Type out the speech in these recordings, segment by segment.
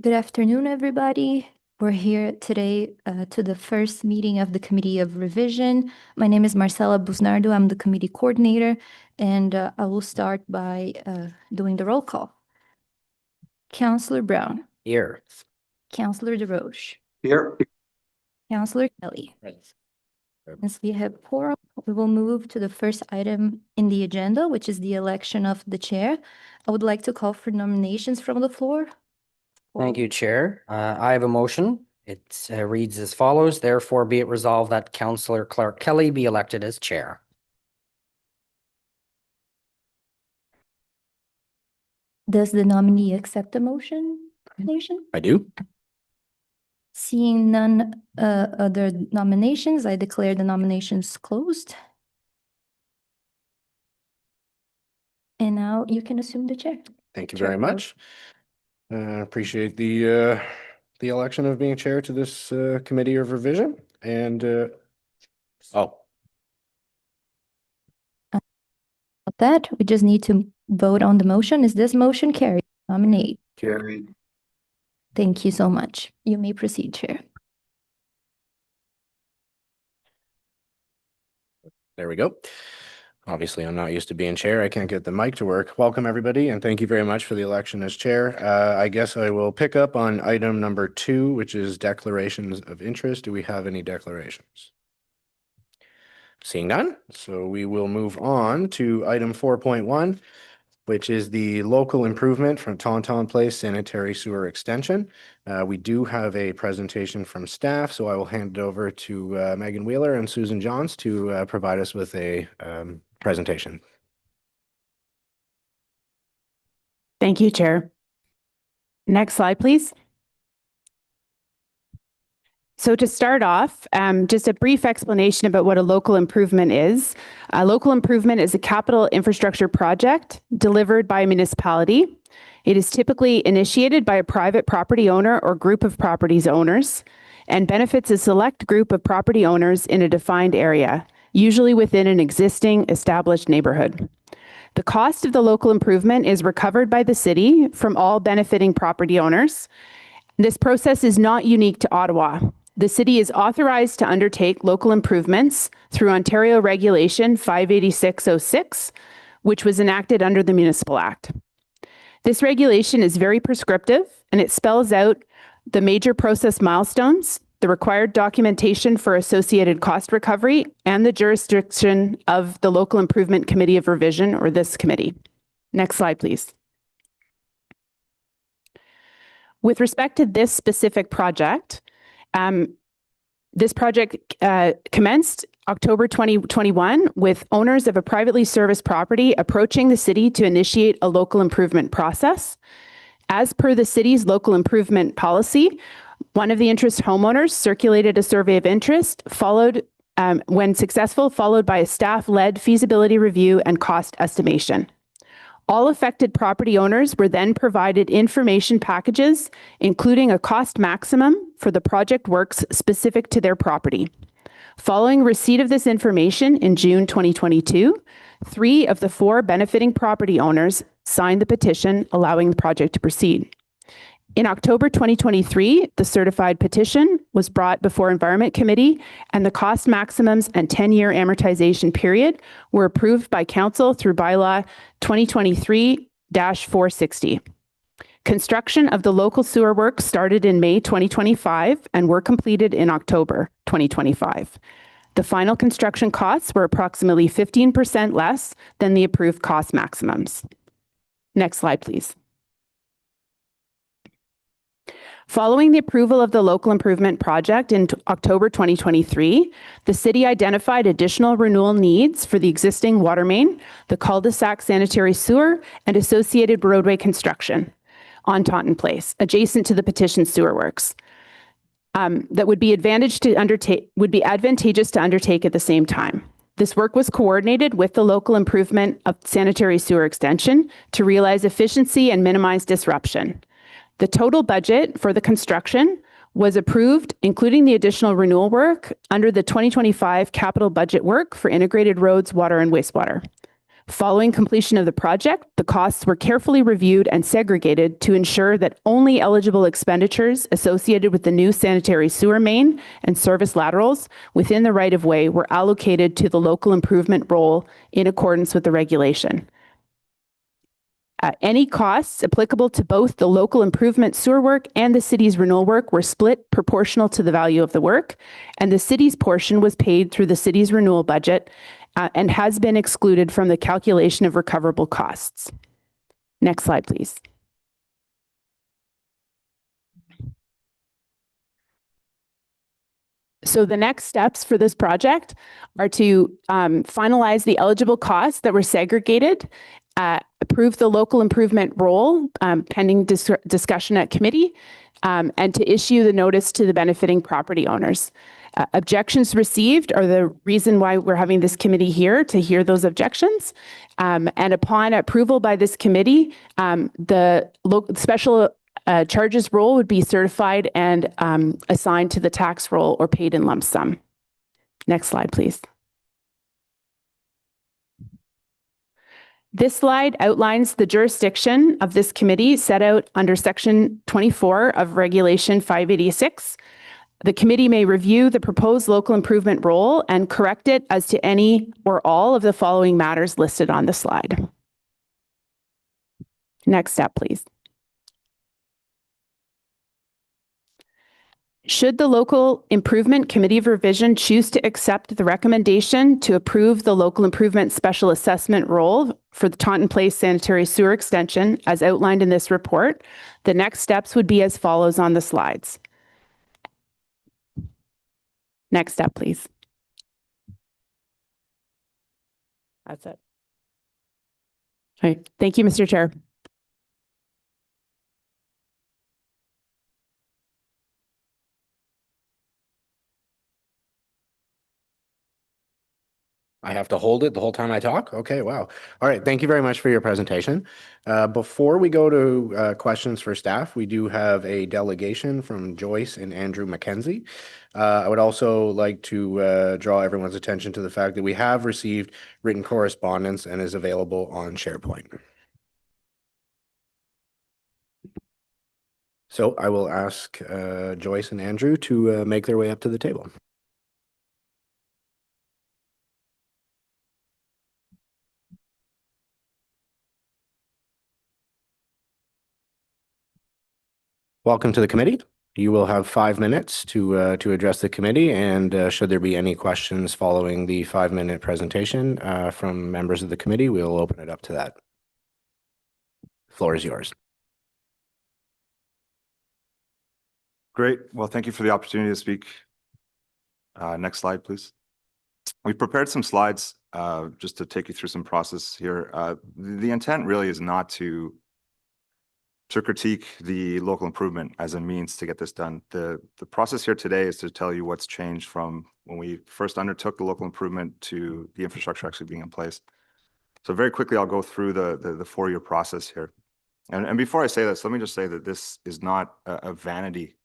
Good afternoon, everybody. We're here today to the first meeting of the Committee of Revision. My name is Marcela Busnardo. I'm the committee coordinator, and I will start by doing the roll call. Councillor Brown. Here. Councillor DeRoche. Here. Councillor Kelly. As we have quorum, we will move to the first item in the agenda, which is the election of the chair. I would like to call for nominations from the floor. Thank you, Chair. I have a motion. It reads as follows. Therefore, be it resolved that Councillor Clark Kelly be elected as chair. Does the nominee accept the motion? I do. Seeing none other nominations, I declare the nominations closed. And now you can assume the chair. Thank you very much. Appreciate the election of being chair to this committee of revision. And With that, we just need to vote on the motion. Is this motion carried? Nominate. carried. Thank you so much. You may proceed, Chair. There we go. Obviously, I'm not used to being chair. I can't get the mic to work. Welcome, everybody, and thank you very much for the election as chair. I guess I will pick up on item number 2, which is declarations of interest. Do we have any declarations? Seeing none, so we will move on to item 4.1, which is the local improvement from Tauntaun Place Sanitary Sewer Extension. We do have a presentation from staff, so I will hand it over to Megan Wheeler and Susan Johns to provide us with a presentation. Thank you, Chair. Next slide, please. So to start off, just a brief explanation about what a local improvement is. A local improvement is a capital infrastructure project delivered by a municipality. It is typically initiated by a private property owner or group of properties owners and benefits a select group of property owners in a defined area, usually within an existing established neighborhood. The cost of the local improvement is recovered by the city from all benefiting property owners. This process is not unique to Ottawa. The city is authorized to undertake local improvements through Ontario Regulation 58606, which was enacted under the Municipal Act. This regulation is very prescriptive and it spells out the major process milestones, the required documentation for associated cost recovery, and the jurisdiction of the Local Improvement Committee of Revision, or this committee. Next slide, please. With respect to this specific project, this project commenced October 2021 with owners of a privately serviced property approaching the city to initiate a local improvement process. As per the city's local improvement policy, one of the interest homeowners circulated a survey of interest, followed, when successful, followed by a staff-led feasibility review and cost estimation. All affected property owners were then provided information packages, including a cost maximum for the project works specific to their property. Following receipt of this information in June 2022, 3 of the 4 benefiting property owners signed the petition allowing the project to proceed. In October 2023, the certified petition was brought before Environment Committee, and the cost maximums and 10-year amortization period were approved by Council through Bylaw 2023-460. Construction of the local sewer works started in May 2025 and were completed in October 2025. The final construction costs were approximately 15% less than the approved cost maximums. Next slide, please. Following the approval of the local improvement project in October 2023, the city identified additional renewal needs for the existing water main, the cul-de-sac sanitary sewer, and associated roadway construction on Taunton Place, adjacent to the petition sewer works. That would be advantageous to undertake at the same time. This work was coordinated with the local improvement of sanitary sewer extension to realize efficiency and minimize disruption. The total budget for the construction was approved, including the additional renewal work, under the 2025 capital budget work for integrated roads, water, and wastewater. Following completion of the project, the costs were carefully reviewed and segregated to ensure that only eligible expenditures associated with the new sanitary sewer main and service laterals within the right-of-way were allocated to the local improvement role in accordance with the regulation. Any costs applicable to both the local improvement sewer work and the city's renewal work were split proportional to the value of the work, and the city's portion was paid through the city's renewal budget and has been excluded from the calculation of recoverable costs. Next slide, please. So the next steps for this project are to finalize the eligible costs that were segregated, approve the local improvement role pending discussion at committee, and to issue the notice to the benefiting property owners. Objections received are the reason why we're having this committee here, to hear those objections. And upon approval by this committee, the special charges role would be certified and assigned to the tax roll or paid in lump sum. Next slide, please. This slide outlines the jurisdiction of this committee set out under Section 24 of Regulation 586. The committee may review the proposed local improvement role and correct it as to any or all of the following matters listed on the slide. Next step, please. Should the Local Improvement Committee of Revision choose to accept the recommendation to approve the local improvement special assessment role for the Taunton Place Sanitary Sewer Extension as outlined in this report, the next steps would be as follows on the slides. Next step, please. That's it. All right. Thank you, Mr. Chair. I have to hold it the whole time I talk? Okay, wow. All right, thank you very much for your presentation. Before we go to questions for staff, we do have a delegation from Joyce and Andrew Mackenzie. I would also like to draw everyone's attention to the fact that we have received written correspondence and is available on SharePoint. So I will ask Joyce and Andrew to make their way up to the table. Welcome to the committee. You will have 5 minutes to address the committee, and should there be any questions following the 5-minute presentation from members of the committee, we'll open it up to that. The floor is yours. Great. Well, thank you for the opportunity to speak. Next slide, please. We prepared some slides just to take you through some process here. The intent really is not to critique the local improvement as a means to get this done. The process here today is to tell you what's changed from when we first undertook the local improvement to the infrastructure actually being in place. So very quickly, I'll go through the 4-year process here. And before I say this, let me just say that this is not a vanity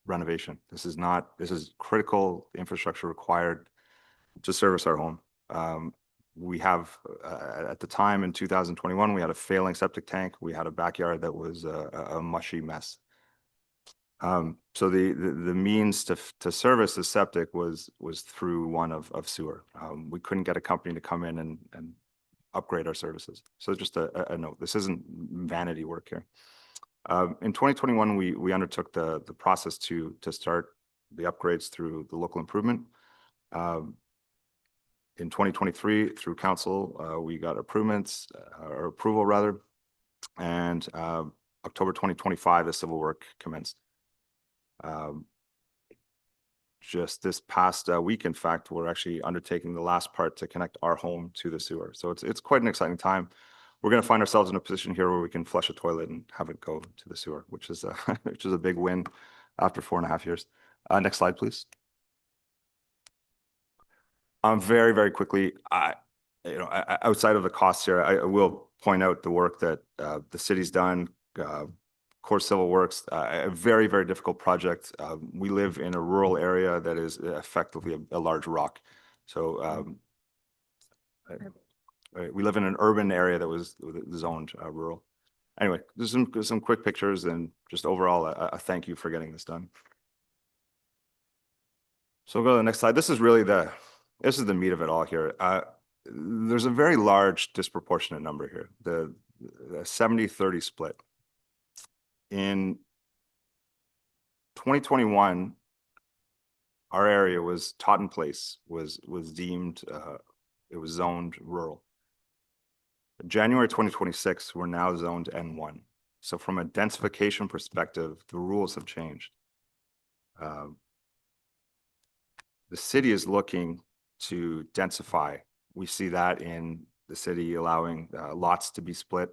renovation. This is critical infrastructure required to service our home. We have, at the time in 2021, we had a failing septic tank. We had a backyard that was a mushy mess. So the means to service the septic was through one of sewer. We couldn't get a company to come in and upgrade our services. So just a note, this isn't vanity work here. In 2021, we undertook the process to start the upgrades through the local improvement. In 2023, through council, we got approvals, and October 2025, the civil work commenced. Just this past week, in fact, we're actually undertaking the last part to connect our home to the sewer. So it's quite an exciting time. We're going to find ourselves in a position here where we can flush a toilet and have it go to the sewer, which is a big win after 4.5 years. Next slide, please. Very, very quickly, outside of the costs here, I will point out the work that the city's done, core civil works, a very, very difficult project. We live in a rural area that is effectively a large rock. So we live in an urban area that was zoned rural. Anyway, there's some quick pictures and just overall a thank you for getting this done. So we'll go to the next slide. This is really this is the meat of it all here. There's a very large disproportionate number here, the 70-30 split. In 2021, our area was Totten Place was deemed it was zoned rural. January 2026, we're now zoned N1. So from a densification perspective, the rules have changed. The city is looking to densify. We see that in the city allowing lots to be split.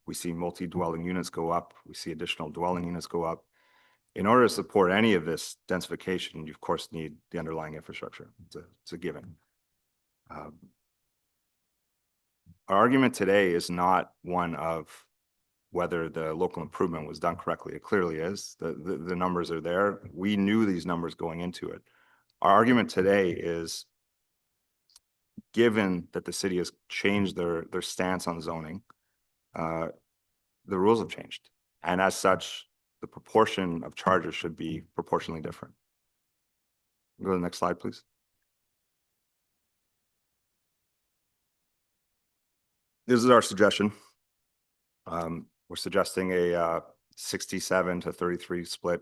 We see multi-dwelling units go up. We see additional dwelling units go up. In order to support any of this densification, you of course need the underlying infrastructure. It's a given. Our argument today is not one of whether the local improvement was done correctly. It clearly is. The numbers are there. We knew these numbers going into it. Our argument today is, given that the city has changed their stance on zoning, the rules have changed. And as such, the proportion of charges should be proportionally different. Go to the next slide, please. This is our suggestion. We're suggesting a 67-33 split.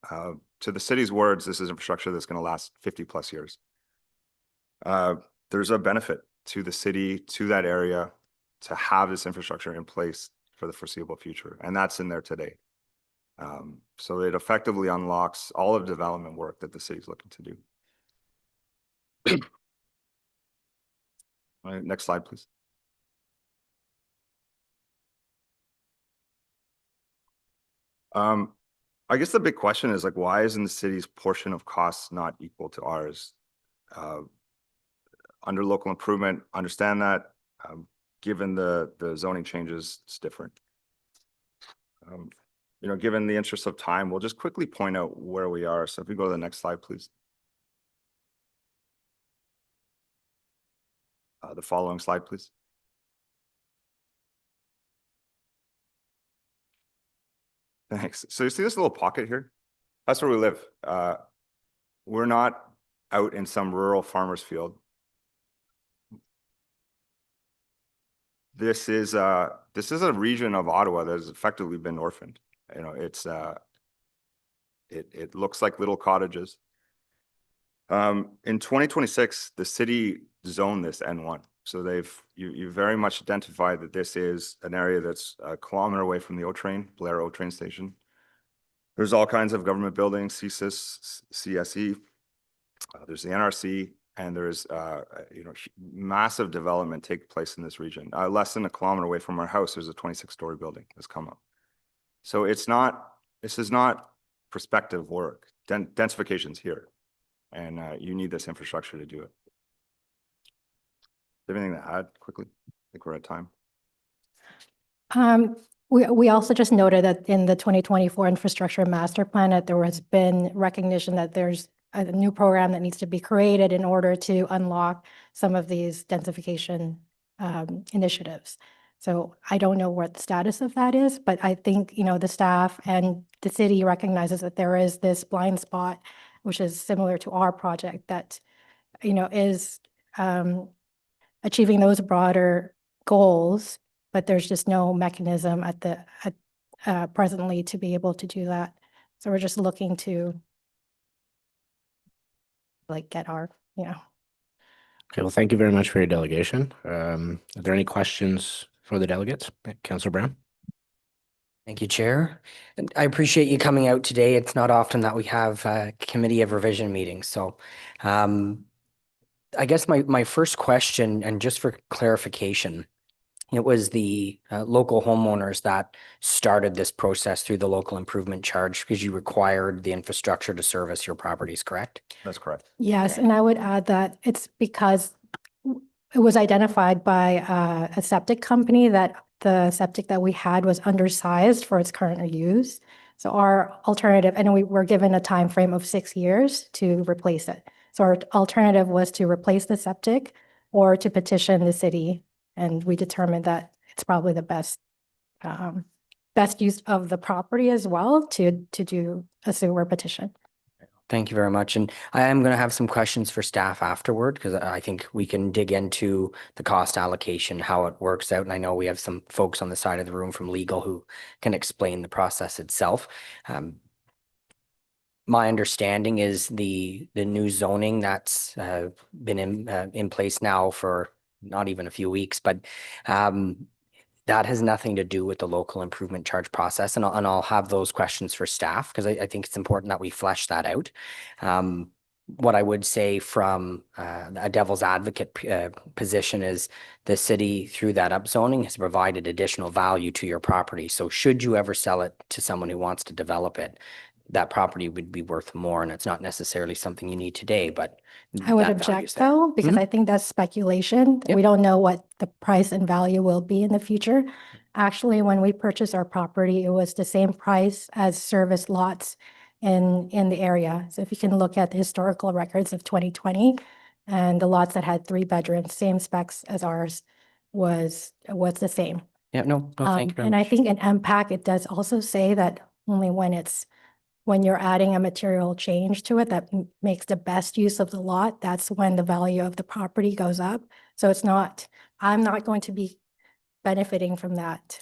To the city's words, this is infrastructure that's going to last 50+ years. There's a benefit to the city, to that area, to have this infrastructure in place for the foreseeable future, and that's in there today. So it effectively unlocks all of the development work that the city's looking to do. All right, next slide, please. I guess the big question is, like, why isn't the city's portion of costs not equal to ours? Under local improvement, understand that. Given the zoning changes, it's different. You know, given the interest of time, we'll just quickly point out where we are. So if we go to the next slide, please. The following slide, please. Thanks. So you see this little pocket here? That's where we live. We're not out in some rural farmer's field. This is a region of Ottawa that has effectively been orphaned. You know, it looks like little cottages. In 2026, the city zoned this N1. So you very much identified that this is an area that's a kilometer away from the Blair O train station. There's all kinds of government buildings, CSIS, CSE. There's the NRC, and there's you know, massive development take place in this region. Less than a kilometer away from our house, there's a 26-story building that's come up. So this is not prospective work. Densification's here, and you need this infrastructure to do it. Anything to add quickly? I think we're at time. We also just noted that in the 2024 infrastructure master plan that there has been recognition that there's a new program that needs to be created in order to unlock some of these densification initiatives. So I don't know what the status of that is, but I think, you know, the staff and the city recognizes that there is this blind spot, which is similar to our project, that, you know, is achieving those broader goals, but there's just no mechanism presently to be able to do that. So we're just looking to get our, you know. Okay, well, thank you very much for your delegation. Are there any questions for the delegates? Councillor Brown? Thank you, Chair. And I appreciate you coming out today. It's not often that we have a committee of revision meetings. So I guess my first question, and just for clarification, it was the local homeowners that started this process through the local improvement charge because you required the infrastructure to service your properties, correct? That's correct. Yes, and I would add that it's because it was identified by a septic company that the septic that we had was undersized for its current use. So our alternative, and we were given a time frame of 6 years to replace it. So our alternative was to replace the septic or to petition the city. And we determined that it's probably the best use of the property as well to do a sewer petition. Thank you very much. And I am going to have some questions for staff afterward, because I think we can dig into the cost allocation, how it works out. And I know we have some folks on the side of the room from legal who can explain the process itself. My understanding is the new zoning that's been in place now for not even a few weeks, but that has nothing to do with the local improvement charge process. And I'll have those questions for staff, because I think it's important that we flesh that out. What I would say from a devil's advocate position is the city, through that upzoning, has provided additional value to your property. So should you ever sell it to someone who wants to develop it, that property would be worth more. And it's not necessarily something you need today, but I would that value's object there. though, because I think that's speculation. Yep. We don't know what the price and value will be in the future. Actually, when we purchased our property, it was the same price as service lots in the area. So if you can look at the historical records of 2020, and the lots that had 3 bedrooms, same specs as ours, was the same. Yeah, no, thank you very And I much. think in MPAC, it does also say that only when you're adding a material change to it that makes the best use of the lot, that's when the value of the property goes up. So I'm not going to be benefiting from that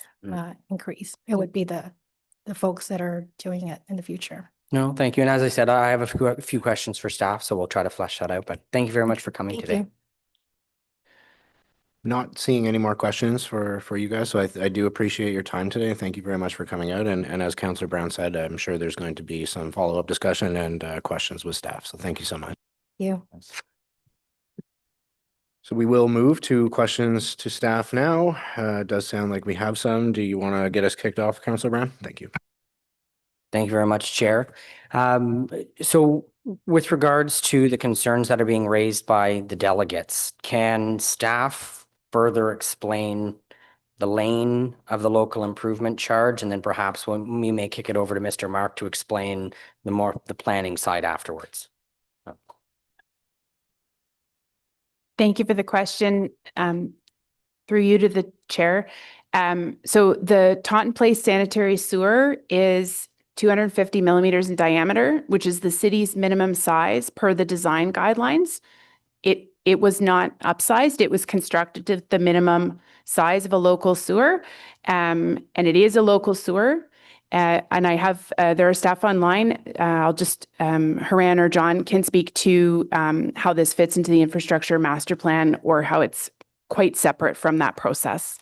increase. It would be the folks that are doing it in the future. No, thank you. And as I said, I have a few questions for staff, so we'll try to flesh that out. But thank you very much for coming Thank today. you. Not seeing any more questions for you guys, so I do appreciate your time today. Thank you very much for coming out. And as Councillor Brown said, I'm sure there's going to be some follow-up discussion and questions with staff. So thank you so much. Thank you. So we will move to questions to staff now. It does sound like we have some. Do you want to get us kicked off, Councillor Brown? Thank you. Thank you very much, Chair. So with regards to the concerns that are being raised by the delegates, can staff further explain the lane of the local improvement charge? And then perhaps when we may kick it over to Mr. Mark to explain the planning side afterwards. Thank you for the question. Through you to the chair. So the Taunton Place sanitary sewer is 250 millimeters in diameter, which is the city's minimum size per the design guidelines. It was not upsized. It was constructed to the minimum size of a local sewer. And it is a local sewer. And I have, there are staff online. I'll just, Haran or John can speak to how this fits into the infrastructure master plan, or how it's quite separate from that process.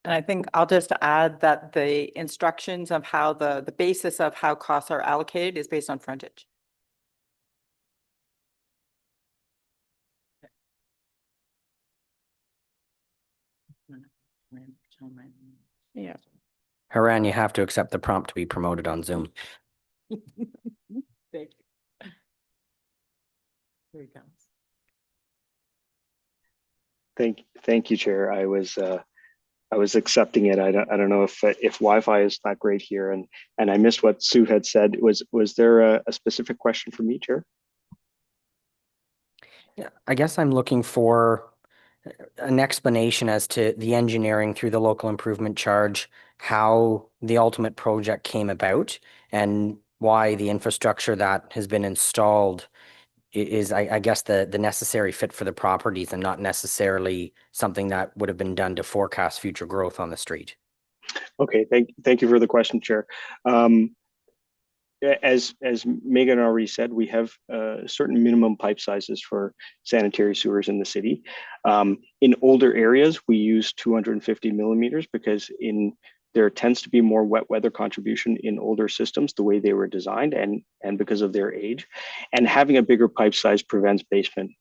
And I think I'll just add that the instructions of how the basis of how costs are allocated is based on frontage. Yeah. Haran, you have to accept the prompt to be promoted on Zoom. Thank you. Here he comes. Thank you, Chair. I was accepting it. I don't know if Wi-Fi is not great here, and I missed what Sue had said. Was there a specific question for me, Chair? Yeah, I guess I'm looking for an explanation as to the engineering through the local improvement charge, how the ultimate project came about, and why the infrastructure that has been installed is, I guess, the necessary fit for the properties and not necessarily something that would have been done to forecast future growth on the street. Okay, thank you for the question, Chair. As Megan already said, we have certain minimum pipe sizes for sanitary sewers in the city. In older areas, we use 250 millimeters because there tends to be more wet weather contribution in older systems, the way they were designed and because of their age. And having a bigger pipe size prevents basement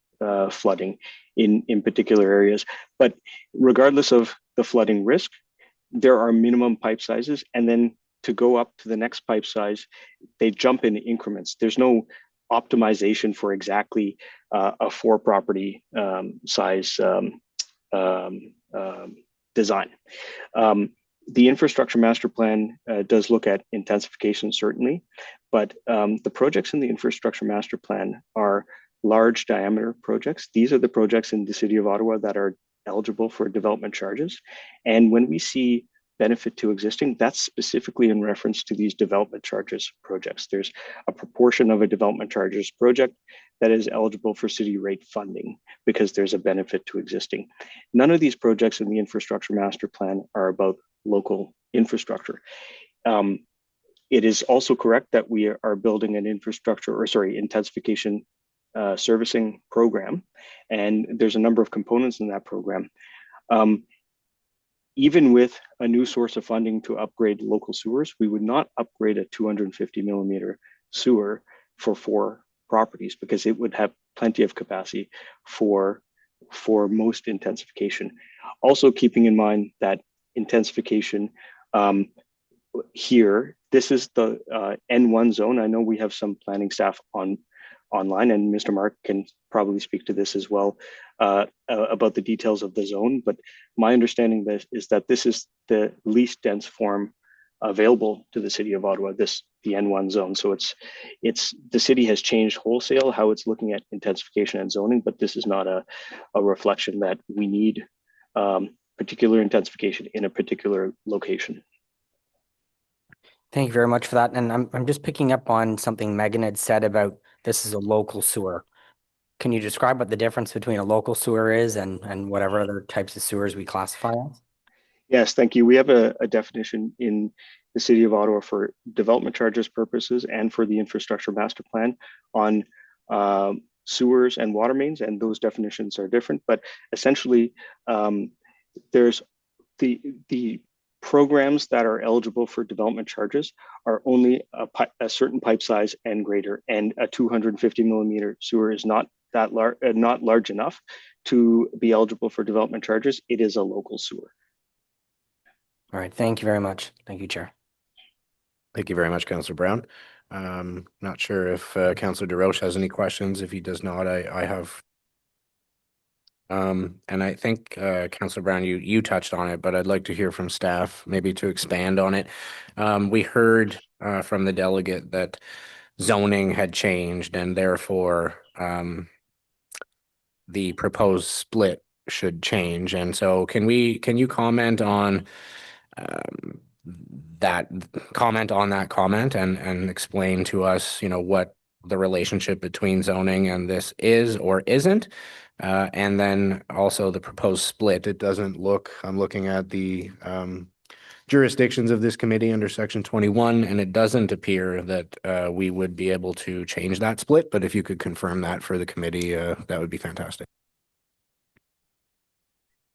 flooding in particular areas. But regardless of the flooding risk, there are minimum pipe sizes, and then to go up to the next pipe size, they jump in increments. There's no optimization for exactly a 4 property size design. The infrastructure master plan does look at intensification, certainly, but the projects in the infrastructure master plan are large diameter projects. These are the projects in the city of Ottawa that are eligible for development charges. And when we see benefit to existing, that's specifically in reference to these development charges projects. There's a proportion of a development charges project that is eligible for city rate funding because there's a benefit to existing. None of these projects in the infrastructure master plan are about local infrastructure. It is also correct that we are building an intensification servicing program, and there's a number of components in that program. Even with a new source of funding to upgrade local sewers, we would not upgrade a 250 millimeter sewer for 4 properties because it would have plenty of capacity for most intensification. Also keeping in mind that intensification here, this is the N1 zone. I know we have some planning staff online, and Mr. Mark can probably speak to this as well about the details of the zone. But my understanding is that this is the least dense form available to the city of Ottawa, the N1 zone. So it's the city has changed wholesale how it's looking at intensification and zoning, but this is not a reflection that we need particular intensification in a particular location. Thank you very much for that. And I'm just picking up on something Megan had said about this is a local sewer. Can you describe what the difference between a local sewer is and whatever other types of sewers we classify as? Yes, thank you. We have a definition in the city of Ottawa for development charges purposes and for the infrastructure master plan on sewers and water mains, and those definitions are different. But essentially, there's the programs that are eligible for development charges are only a certain pipe size and greater, and a 250 millimeter sewer is not large enough to be eligible for development charges. It is a local sewer. All right. Thank you very much. Thank you, Chair. Thank you very much, Councillor Brown. Not sure if Councillor DeRoche has any questions. If he does not, I have. And I think, Councillor Brown, you touched on it, but I'd like to hear from staff, maybe to expand on it. We heard from the delegate that zoning had changed and therefore the proposed split should change. And so can you comment on that comment and explain to us, what the relationship between zoning and this is or isn't? And then also the proposed split. It doesn't look, I'm looking at the jurisdictions of this committee under section 21, and it doesn't appear that we would be able to change that split. But if you could confirm that for the committee, that would be fantastic.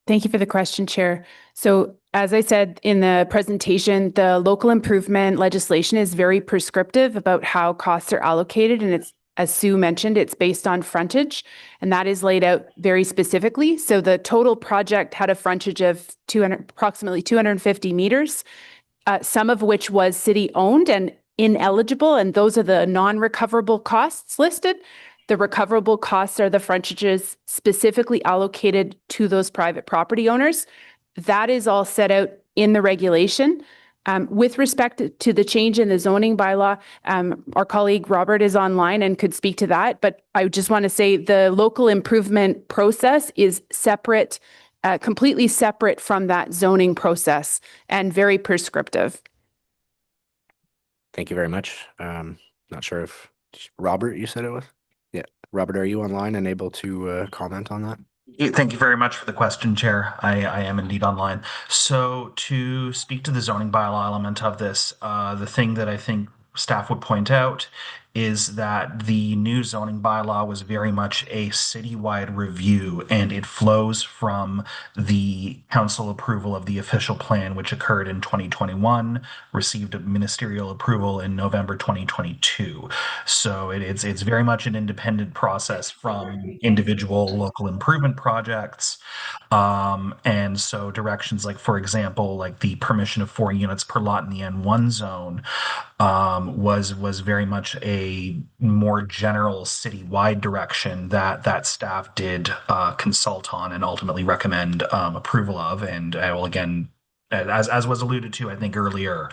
Thank you for the question, Chair. So as I said in the presentation, the local improvement legislation is very prescriptive about how costs are allocated. And it's, as Sue mentioned, it's based on frontage, and that is laid out very specifically. So the total project had a frontage of approximately 250 meters, some of which was city owned and ineligible. And those are the non-recoverable costs listed. The recoverable costs are the frontages specifically allocated to those private property owners. That is all set out in the regulation. With respect to the change in the zoning bylaw, our colleague Robert is online and could speak to that. But I just want to say the local improvement process is separate, completely separate from that zoning process and very prescriptive. Thank you very much. Not sure if Robert, you said it was? Yeah. Robert, are you online and able to comment on that? Thank you very much for the question, Chair. I am indeed online. So to speak to the zoning bylaw element of this, the thing that I think staff would point out is that the new zoning bylaw was very much a citywide review, and it flows from the council approval of the official plan, which occurred in 2021, received ministerial approval in November 2022. So it's very much an independent process from individual local improvement projects. And so directions like, for example, like the permission of 4 units per lot in the N1 zone was very much a more general citywide direction that staff did consult on and ultimately recommend approval of. And I will again, as was alluded to, I think earlier,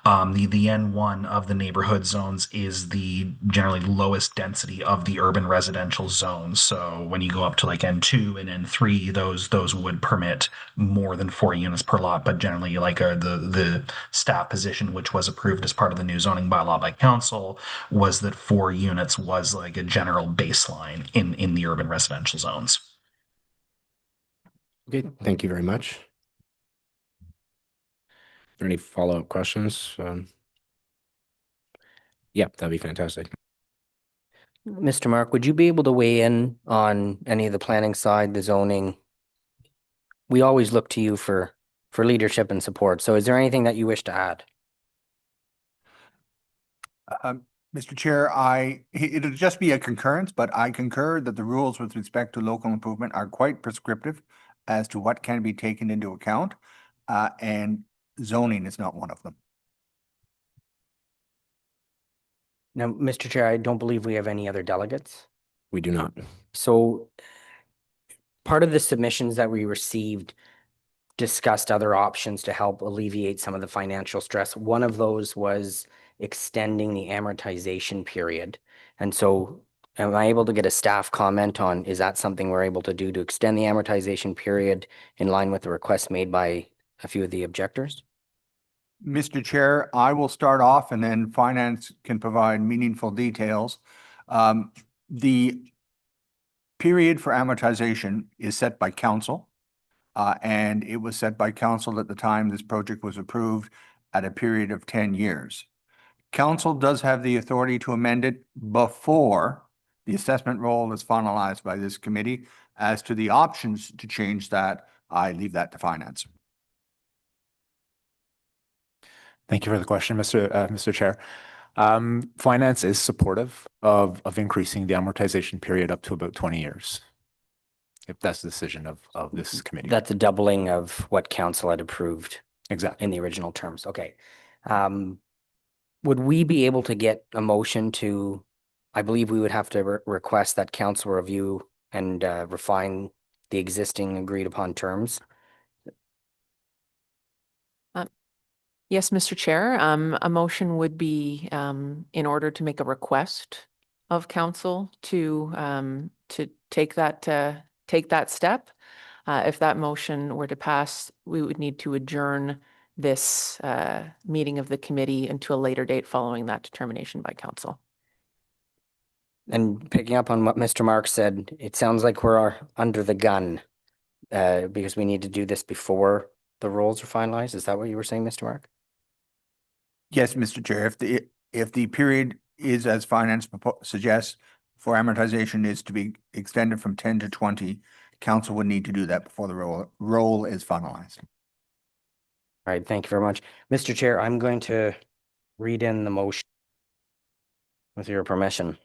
The N1 of the neighborhood zones is the generally lowest density of the urban residential zones. So when you go up to like N2 and N3, those would permit more than 4 units per lot. But generally, like the staff position, which was approved as part of the new zoning bylaw by council, was that 4 units was like a general baseline in the urban residential zones. Okay, thank you very much. Are there any follow-up questions? Yeah, that'd be fantastic. Mr. Mark, would you be able to weigh in on any of the planning side, the zoning? We always look to you for leadership and support. So is there anything that you wish to add? Mr. Chair, it'll just be a concurrence, but I concur that the rules with respect to local improvement are quite prescriptive as to what can be taken into account, and zoning is not one of them. Now, Mr. Chair, I don't believe we have any other delegates. We do not. So part of the submissions that we received discussed other options to help alleviate some of the financial stress. One of those was extending the amortization period. And so am I able to get a staff comment on, is that something we're able to do to extend the amortization period in line with the request made by a few of the objectors? Mr. Chair, I will start off and then finance can provide meaningful details. The period for amortization is set by council, and it was set by council at the time this project was approved at a period of 10 years. Council does have the authority to amend it before the assessment roll is finalized by this committee. As to the options to change that, I leave that to finance. Thank you for the question, Mr. Chair. Finance is supportive of increasing the amortization period up to about 20 years, if that's the decision of this committee. That's a doubling of what council had approved. Exactly. In the original terms. Okay. Would we be able to get a motion to, I believe we would have to request that council review and refine the existing agreed upon terms? Yes, Mr. Chair, a motion would be in order to make a request of council to take that step. If that motion were to pass, we would need to adjourn this meeting of the committee into a later date following that determination by council. And picking up on what Mr. Mark said, it sounds like we're under the gun because we need to do this before the rules are finalized. Is that what you were saying, Mr. Mark? Yes, Mr. Chair. If the period is as finance suggests for amortization is to be extended from 10 to 20, council would need to do that before the roll is finalized. All right, thank you very much. Mr. Chair, I'm going to read in the motion with your permission.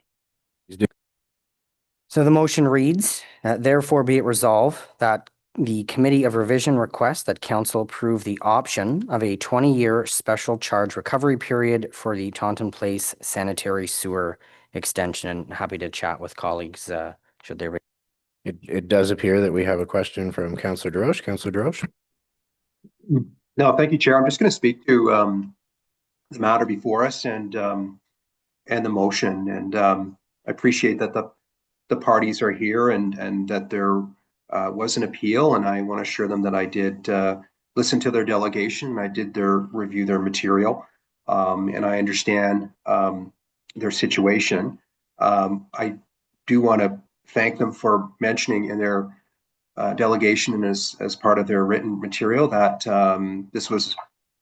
So the motion reads, therefore be it resolved that the Committee of Revision requests that council approve the option of a 20-year special charge recovery period for the Taunton Place sanitary sewer extension. And happy to chat with colleagues should there be. It does appear that we have a question from Councillor DeRoche. Councillor DeRoche. No, thank you, Chair. I'm just going to speak to the matter before us and the motion. And I appreciate that the parties are here and that there was an appeal, and I want to assure them that I did listen to their delegation. I did review their material, and I understand their situation. I do want to thank them for mentioning in their delegation and as part of their written material that this was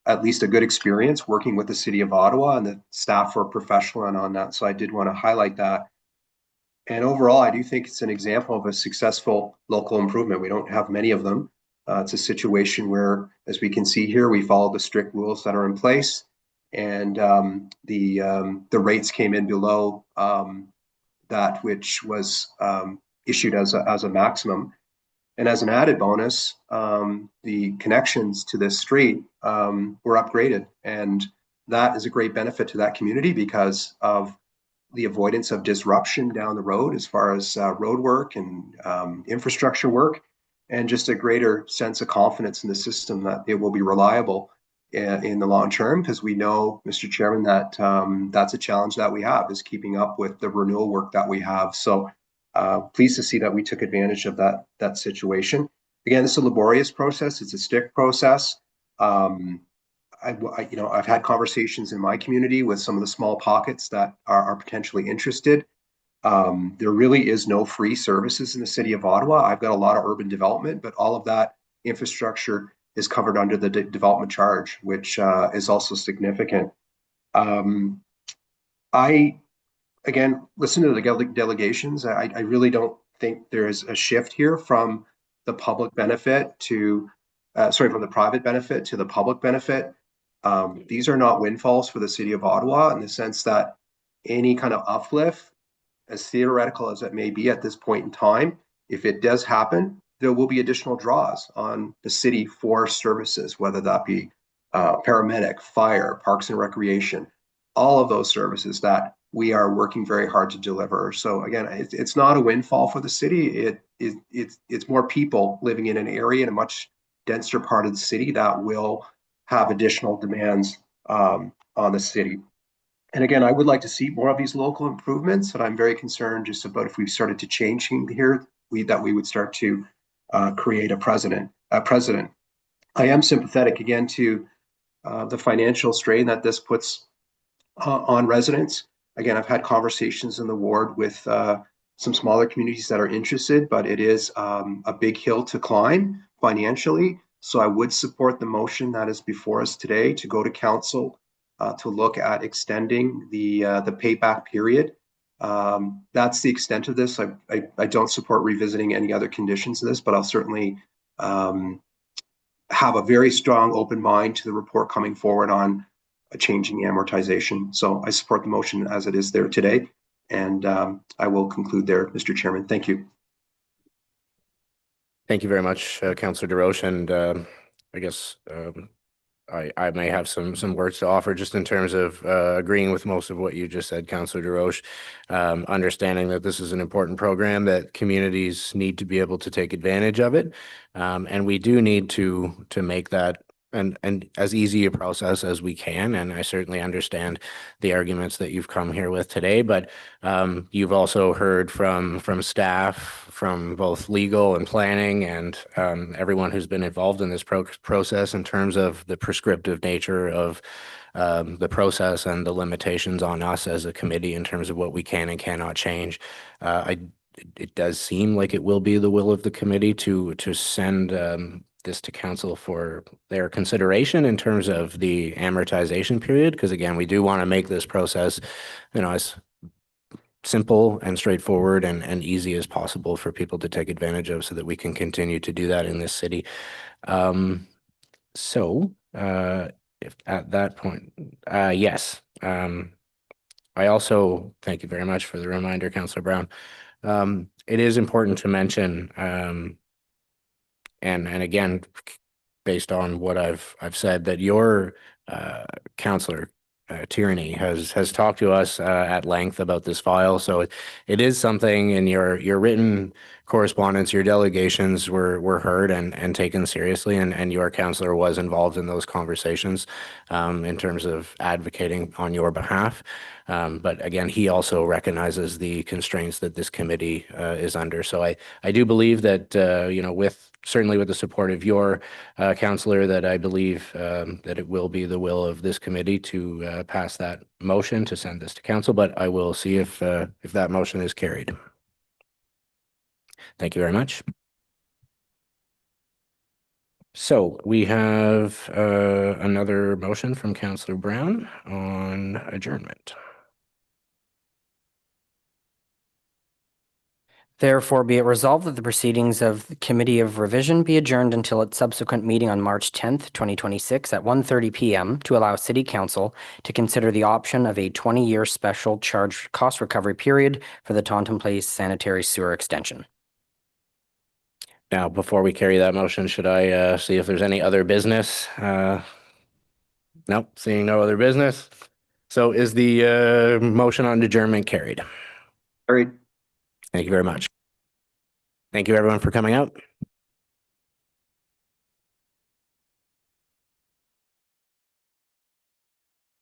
at least a good experience working with the City of Ottawa, and the staff were professional and on that. So I did want to highlight that. And overall, I do think it's an example of a successful local improvement. We don't have many of them. It's a situation where, as we can see here, we follow the strict rules that are in place, and the rates came in below that which was issued as a maximum. And as an added bonus, the connections to this street were upgraded, and that is a great benefit to that community because of the avoidance of disruption down the road as far as road work and infrastructure work, and just a greater sense of confidence in the system that it will be reliable in the long term, because we know, Mr. Chairman, that that's a challenge that we have, is keeping up with the renewal work that we have. So pleased to see that we took advantage of that situation. Again, it's a laborious process. It's a stick process. I've had conversations in my community with some of the small pockets that are potentially interested. There really is no free services in the city of Ottawa. I've got a lot of urban development, but all of that infrastructure is covered under the development charge, which is also significant. I, again, listen to the delegations. I really don't think there is a shift here from the public benefit to, from the private benefit to the public benefit. These are not windfalls for the city of Ottawa, in the sense that any kind of uplift, as theoretical as it may be at this point in time, if it does happen, there will be additional draws on the city for services, whether that be paramedic, fire, parks and recreation, all of those services that we are working very hard to deliver. So again, it's not a windfall for the city. It's more people living in an area in a much denser part of the city that will have additional demands on the city. And again, I would like to see more of these local improvements, and I'm very concerned just about if we started to change here, that we would start to create a precedent. I am sympathetic again to the financial strain that this puts on residents. Again, I've had conversations in the ward with some smaller communities that are interested, but it is a big hill to climb financially. So I would support the motion that is before us today to go to council to look at extending the payback period. That's the extent of this. I don't support revisiting any other conditions of this, but I'll certainly have a very strong open mind to the report coming forward on changing the amortization. So I support the motion as it is there today. And I will conclude there, Mr. Chairman. Thank you. Thank you very much, Councillor DesRoches. And I guess I may have some words to offer just in terms of agreeing with most of what you just said, Councillor DesRoches, understanding that this is an important program, that communities need to be able to take advantage of it. And we do need to make that and as easy a process as we can. And I certainly understand the arguments that you've come here with today, but you've also heard from staff, from both legal and planning, and everyone who's been involved in this process in terms of the prescriptive nature of the process and the limitations on us as a committee in terms of what we can and cannot change. It does seem like it will be the will of the committee to send this to council for their consideration in terms of the amortization period, because again, we do want to make this process, as simple and straightforward and easy as possible for people to take advantage of, so that we can continue to do that in this city. If at that point, yes. I also thank you very much for the reminder, Councillor Brown. It is important to mention, and again, based on what I've said, that your Councillor Tierney has talked to us at length about this file. So it is something in your written correspondence, your delegations were heard and taken seriously, and your councillor was involved in those conversations in terms of advocating on your behalf. But again, he also recognizes the constraints that this committee is under. So I do believe that, certainly with the support of your councillor, that I believe that it will be the will of this committee to pass that motion to send this to council, but I will see if that motion is carried. Thank you very much. So we have another motion from Councillor Brown on adjournment. Therefore, be it resolved that the proceedings of the Committee of Revision be adjourned until its subsequent meeting on March 10th, 2026 at 1:30 p.m. to allow City Council to consider the option of a 20-year special charge cost recovery period for the Taunton Place sanitary sewer extension. Now, before we carry that motion, should I see if there's any other business? Nope, seeing no other business. So is the motion on adjournment carried? Carried. Thank you very much. Thank you, everyone, for coming out.